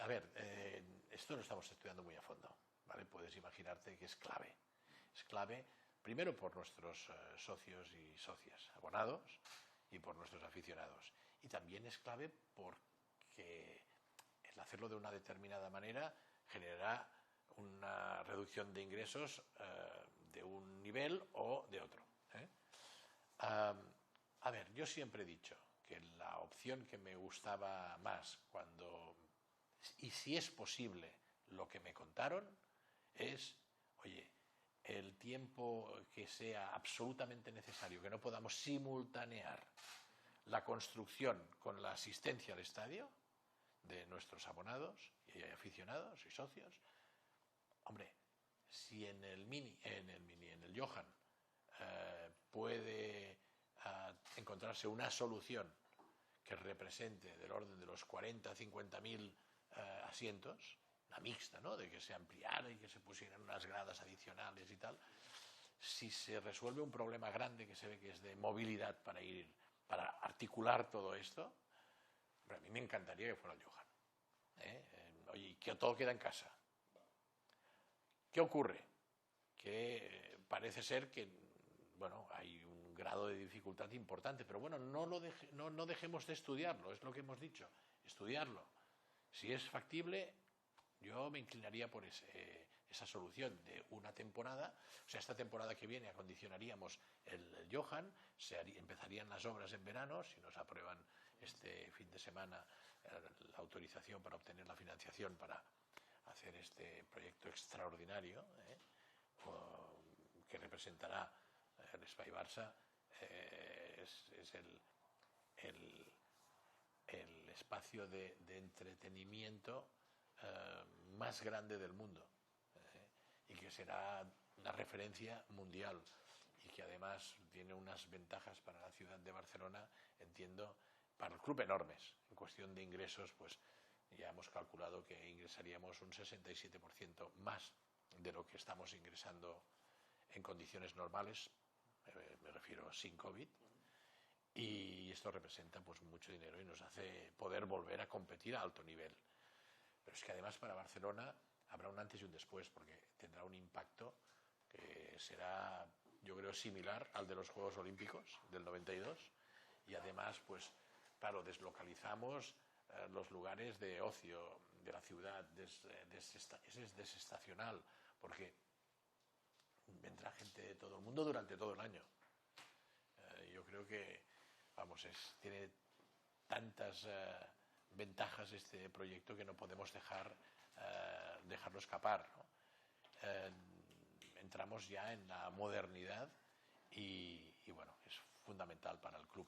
A ver, esto lo estamos estudiando muy a fondo, ¿vale? Puedes imaginarte que es clave. Es clave, primero por nuestros socios y socias abonados y por nuestros aficionados. Y también es clave porque el hacerlo de una determinada manera generará una reducción de ingresos de un nivel o de otro. A ver, yo siempre he dicho que la opción que me gustaba más cuando, y si es posible, lo que me contaron es, oye, el tiempo que sea absolutamente necesario, que no podamos simultanear la construcción con la asistencia al estadio de nuestros abonados y aficionados y socios. Hombre, si en el Johan puede encontrarse una solución que represente del orden de los 40 a 50.000 asientos, una mixta, ¿no? De que se ampliara y que se pusieran unas gradas adicionales y tal. Si se resuelve un problema grande que se ve que es de movilidad para articular todo esto, a mí me encantaría que fuera el Johan. Oye, que todo queda en casa. ¿Qué ocurre? Que parece ser que, bueno, hay un grado de dificultad importante, pero bueno, no dejemos de estudiarlo, es lo que hemos dicho, estudiarlo. Si es factible, yo me inclinaría por esa solución de una temporada. O sea, esta temporada que viene acondicionaríamos el Johan, empezarían las obras en verano, si nos aprueban este fin de semana la autorización para obtener la financiación para hacer este proyecto extraordinario, que representará el Espai Barça, es el espacio de entretenimiento más grande del mundo, y que será una referencia mundial y que además tiene unas ventajas para la ciudad de Barcelona, entiendo, para el club enormes. En cuestión de ingresos, pues ya hemos calculado que ingresaríamos un 67% más de lo que estamos ingresando en condiciones normales, me refiero sin COVID, y esto representa pues mucho dinero y nos hace poder volver a competir a alto nivel. Pero es que además para Barcelona habrá un antes y un después, porque tendrá un impacto que será, yo creo, similar al de los Juegos Olímpicos del 92, y además, pues claro, deslocalizamos los lugares de ocio de la ciudad, es desestacional, porque vendrá gente de todo el mundo durante todo el año. Yo creo que, vamos, tiene tantas ventajas este proyecto que no podemos dejarlo escapar, ¿no? Entramos ya en la modernidad y bueno, es fundamental para el club.